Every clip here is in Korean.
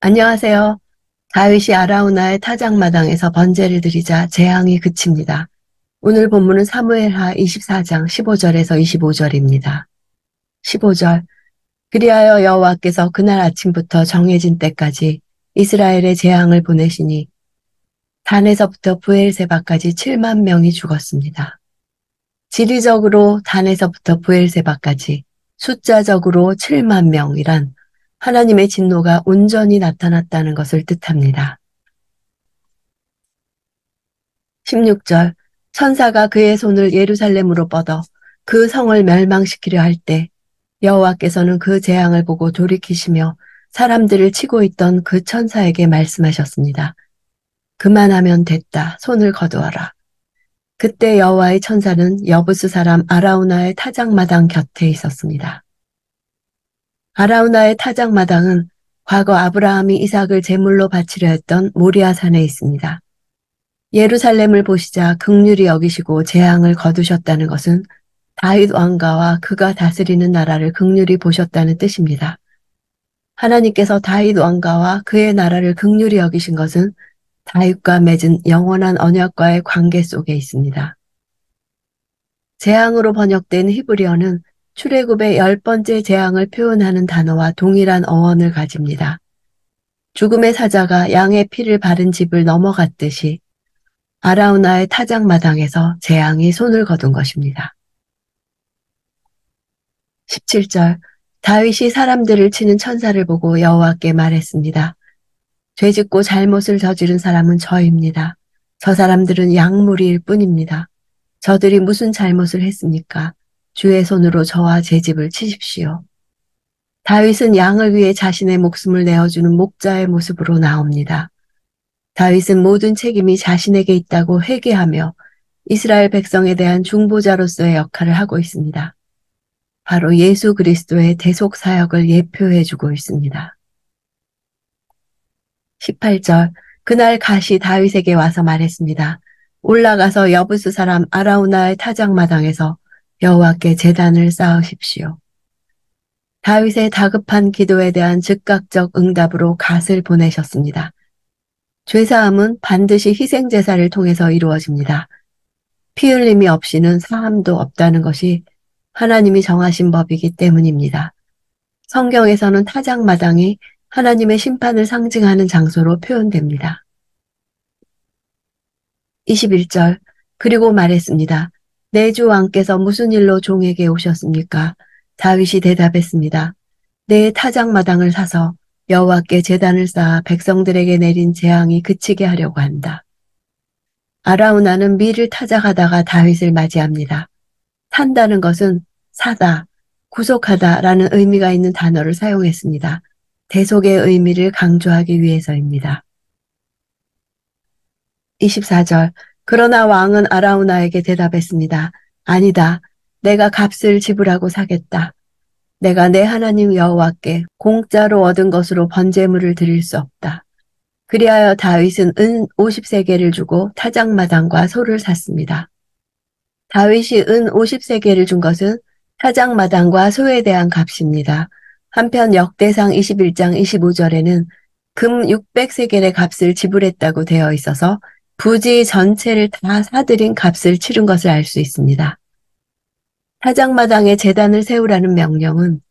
안녕하세요. 다윗이 아라우나의 타작마당에서 번제를 드리자 재앙이 그칩니다. 오늘 본문은 사무엘하 24장 15절에서 25절입니다. 15절. 그리하여 여호와께서 그날 아침부터 정해진 때까지 이스라엘의 재앙을 보내시니 단에서부터 브엘세바까지 7만 명이 죽었습니다. 지리적으로 단에서부터 브엘세바까지 숫자적으로 7만 명이란 하나님의 진노가 온전히 나타났다는 것을 뜻합니다. 16절. 천사가 그의 손을 예루살렘으로 뻗어 그 성을 멸망시키려 할 때 여호와께서는 그 재앙을 보고 돌이키시며 사람들을 치고 있던 그 천사에게 말씀하셨습니다. 그만하면 됐다. 손을 거두어라. 그때 여호와의 천사는 여부스 사람 아라우나의 타작마당 곁에 있었습니다. 아라우나의 타작마당은 과거 아브라함이 이삭을 제물로 바치려 했던 모리아산에 있습니다. 예루살렘을 보시자 긍휼히 여기시고 재앙을 거두셨다는 것은 다윗 왕가와 그가 다스리는 나라를 긍휼히 보셨다는 뜻입니다. 하나님께서 다윗 왕가와 그의 나라를 긍휼히 여기신 것은 다윗과 맺은 영원한 언약과의 관계 속에 있습니다. 재앙으로 번역된 히브리어는 출애굽의 10번째 재앙을 표현하는 단어와 동일한 어원을 가집니다. 죽음의 사자가 양의 피를 바른 집을 넘어갔듯이 아라우나의 타작마당에서 재앙이 손을 거둔 것입니다. 17절. 다윗이 사람들을 치는 천사를 보고 여호와께 말했습니다. 죄짓고 잘못을 저지른 사람은 저입니다. 저 사람들은 약무리일 뿐입니다. 저들이 무슨 잘못을 했습니까? 주의 손으로 저와 제 집을 치십시오. 다윗은 양을 위해 자신의 목숨을 내어주는 목자의 모습으로 나옵니다. 다윗은 모든 책임이 자신에게 있다고 회개하며 이스라엘 백성에 대한 중보자로서의 역할을 하고 있습니다. 바로 예수 그리스도의 대속 사역을 예표해주고 있습니다. 18절. 그날 갓이 다윗에게 와서 말했습니다. 올라가서 여부스 사람 아라우나의 타작마당에서 여호와께 제단을 쌓으십시오. 다윗의 다급한 기도에 대한 즉각적 응답으로 갓을 보내셨습니다. 죄사함은 반드시 희생제사를 통해서 이루어집니다. 피 흘림이 없이는 사함도 없다는 것이 하나님이 정하신 법이기 때문입니다. 성경에서는 타작마당이 하나님의 심판을 상징하는 장소로 표현됩니다. 21절. 그리고 말했습니다. 내 주 왕께서 무슨 일로 종에게 오셨습니까? 다윗이 대답했습니다. 내 타작마당을 사서 여호와께 제단을 쌓아 백성들에게 내린 재앙이 그치게 하려고 한다. 아라우나는 밀을 타작하다가 다윗을 맞이합니다. 산다는 것은 사다, 구속하다라는 의미가 있는 단어를 사용했습니다. 대속의 의미를 강조하기 위해서입니다. 24절. 그러나 왕은 아라우나에게 대답했습니다. 아니다. 내가 값을 지불하고 사겠다. 내가 내 하나님 여호와께 공짜로 얻은 것으로 번제물을 드릴 수 없다. 그리하여 다윗은 은 50세겔을 주고 타작마당과 소를 샀습니다. 다윗이 은 50세겔을 준 것은 타작마당과 소에 대한 값입니다. 한편 역대상 21장 25절에는 금 600세겔의 값을 지불했다고 되어 있어서 부지 전체를 다 사들인 값을 치른 것을 알 수 있습니다. 타작마당에 제단을 세우라는 명령은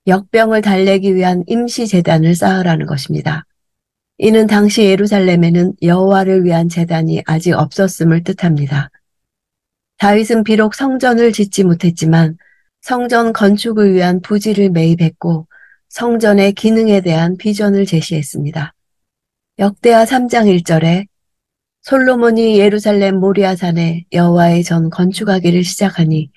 역병을 달래기 위한 임시 제단을 쌓으라는 것입니다. 이는 당시 예루살렘에는 여호와를 위한 제단이 아직 없었음을 뜻합니다. 다윗은 비록 성전을 짓지 못했지만 성전 건축을 위한 부지를 매입했고 성전의 기능에 대한 비전을 제시했습니다. 역대하 3장 1절에 솔로몬이 예루살렘 모리아산에 여호와의 전 건축하기를 시작하니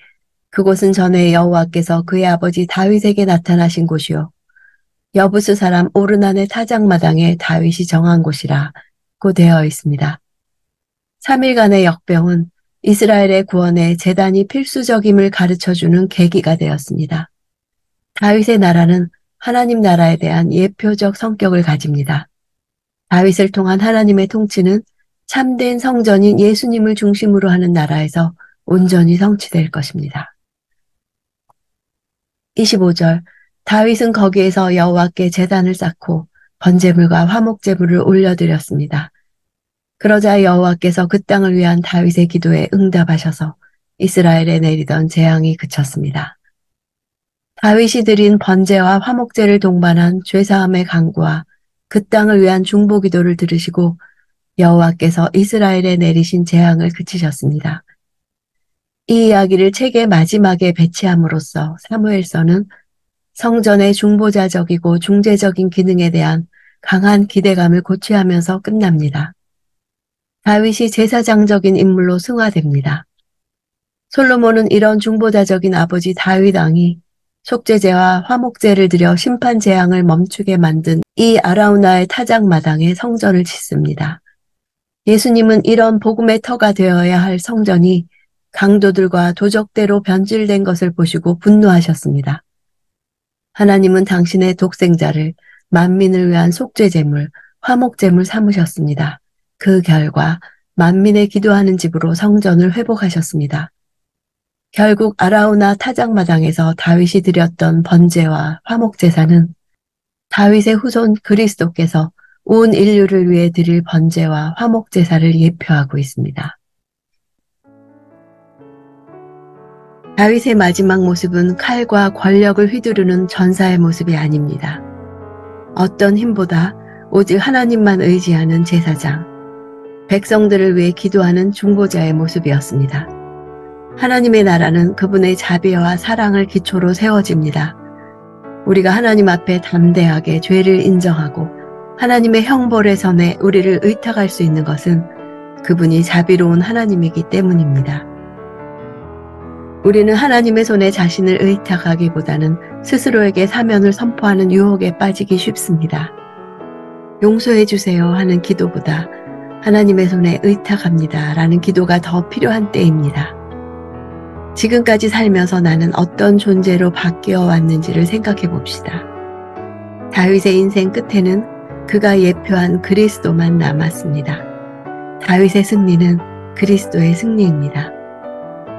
그곳은 전에 여호와께서 그의 아버지 다윗에게 나타나신 곳이요 여부스 사람 오르난의 타작마당에 다윗이 정한 곳이라고 되어 있습니다. 3일간의 역병은 이스라엘의 구원에 제단이 필수적임을 가르쳐주는 계기가 되었습니다. 다윗의 나라는 하나님 나라에 대한 예표적 성격을 가집니다. 다윗을 통한 하나님의 통치는 참된 성전인 예수님을 중심으로 하는 나라에서 온전히 성취될 것입니다. 25절. 다윗은 거기에서 여호와께 제단을 쌓고 번제물과 화목제물을 올려드렸습니다. 그러자 여호와께서 그 땅을 위한 다윗의 기도에 응답하셔서 이스라엘에 내리던 재앙이 그쳤습니다. 다윗이 드린 번제와 화목제를 동반한 죄사함의 간구와 그 땅을 위한 중보 기도를 들으시고 여호와께서 이스라엘에 내리신 재앙을 그치셨습니다. 이 이야기를 책의 마지막에 배치함으로써 사무엘서는 성전의 중보자적이고 중재적인 기능에 대한 강한 기대감을 고취하면서 끝납니다. 다윗이 제사장적인 인물로 승화됩니다. 솔로몬은 이런 중보자적인 아버지 다윗 왕이 속죄제와 화목제를 드려 심판 재앙을 멈추게 만든 이 아라우나의 타작마당에 성전을 짓습니다. 예수님은 이런 복음의 터가 되어야 할 성전이 강도들과 도적대로 변질된 것을 보시고 분노하셨습니다. 하나님은 당신의 독생자를 만민을 위한 속죄제물, 화목제물 삼으셨습니다. 그 결과 만민의 기도하는 집으로 성전을 회복하셨습니다. 결국 아라우나 타작마당에서 다윗이 드렸던 번제와 화목제사는 다윗의 후손 그리스도께서 온 인류를 위해 드릴 번제와 화목제사를 예표하고 있습니다. 다윗의 마지막 모습은 칼과 권력을 휘두르는 전사의 모습이 아닙니다. 어떤 힘보다 오직 하나님만 의지하는 제사장, 백성들을 위해 기도하는 중보자의 모습이었습니다. 하나님의 나라는 그분의 자비와 사랑을 기초로 세워집니다. 우리가 하나님 앞에 담대하게 죄를 인정하고 하나님의 형벌의 선에 우리를 의탁할 수 있는 것은 그분이 자비로운 하나님이기 때문입니다. 우리는 하나님의 손에 자신을 의탁하기보다는 스스로에게 사면을 선포하는 유혹에 빠지기 쉽습니다. 용서해 주세요 하는 기도보다 하나님의 손에 의탁합니다 라는 기도가 더 필요한 때입니다. 지금까지 살면서 나는 어떤 존재로 바뀌어 왔는지를 생각해 봅시다. 다윗의 인생 끝에는 그가 예표한 그리스도만 남았습니다. 다윗의 승리는 그리스도의 승리입니다.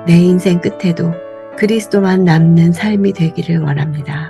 내 인생 끝에도 그리스도만 남는 삶이 되기를 원합니다.